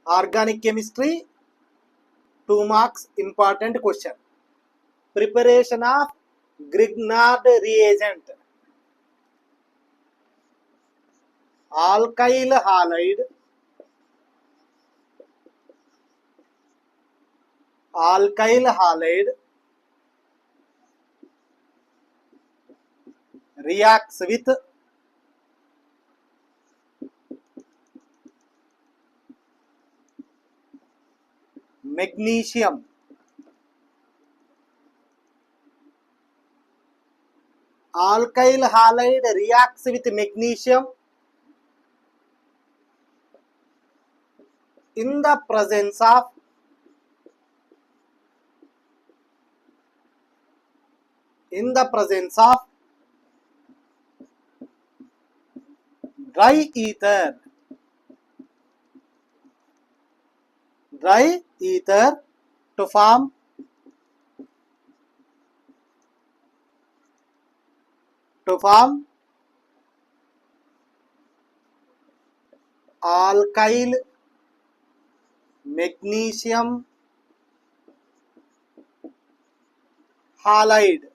Organic chemistry, 2 marks, important question. Preparation of Grignard reagent. Alkyl halide reacts with magnesium. Alkyl halide reacts with magnesium in the presence of dry ether to form alkyl magnesium halide.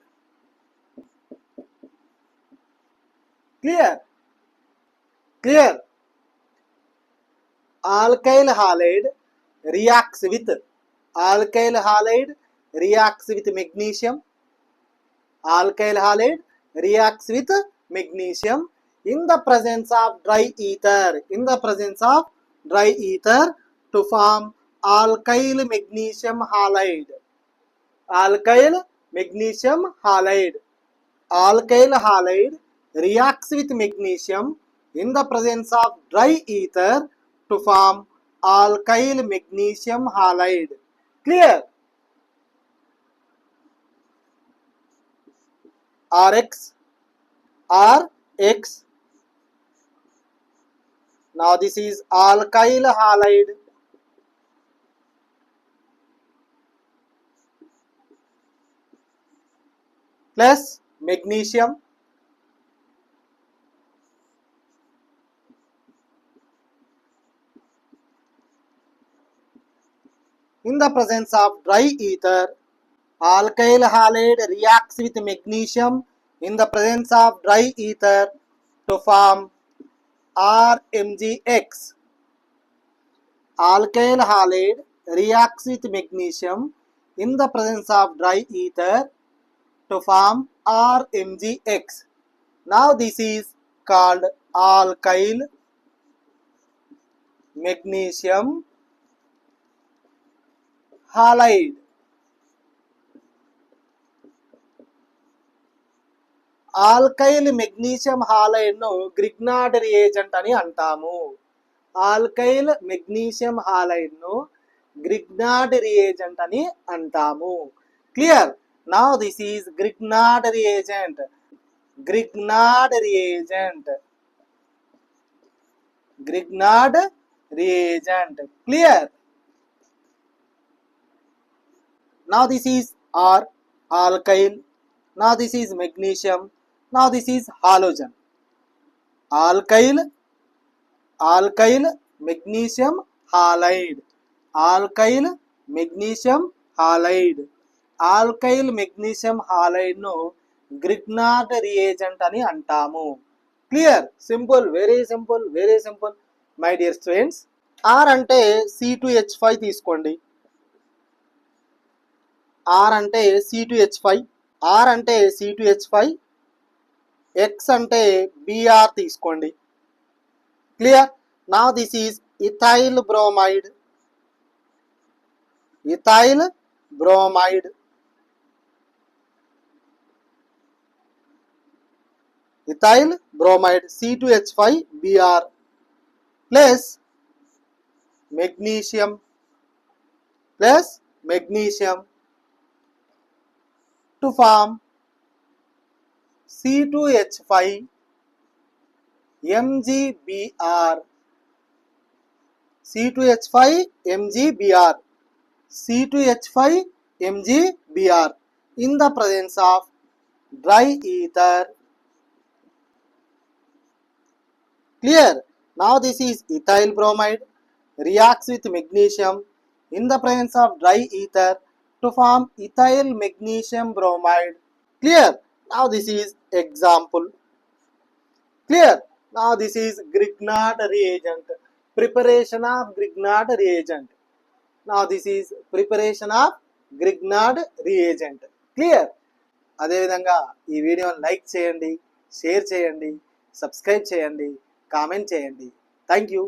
Clear? Alkyl halide reacts with magnesium. Alkyl halide reacts with magnesium in the presence of dry ether. To form alkyl magnesium halide. Alkyl halide reacts with magnesium in the presence of dry ether to form alkyl magnesium halide. Clear? RX. Now this is alkyl halide plus magnesium in the presence of dry ether. Alkyl halide reacts with magnesium in the presence of dry ether to form RMgX. Alkyl halide reacts with magnesium in the presence of dry ether to form RMgX. Now this is called alkyl magnesium halide. Alkyl magnesium halide ను Grignard reagent అని అంటాము. Alkyl magnesium halide ను Grignard reagent అని అంటాము. Clear? Now this is Grignard reagent. Clear? Now this is R, alkyl. Now this is magnesium. Now this is halogen. Alkyl magnesium halide. Alkyl magnesium halide ను Grignard reagent అని అంటాము. Clear? Simple, very simple my dear students. R అంటే C2H5 తీసుకోండి. R అంటే C2H5, X అంటే Br తీసుకోండి. Clear? Now this is ethyl bromide. C2H5Br plus magnesium to form C2H5MgBr. C2H5MgBr in the presence of dry ether. Clear? Now this is ethyl bromide reacts with magnesium in the presence of dry ether to form ethyl magnesium bromide. Clear? Now this is example. Clear? Now this is Grignard reagent. Preparation of Grignard reagent. Now this is preparation of Grignard reagent. Clear? అదేవిధంగా ఈ వీడియోని like చేయండి, share చేయండి, subscribe చేయండి, comment చేయండి. Thank you.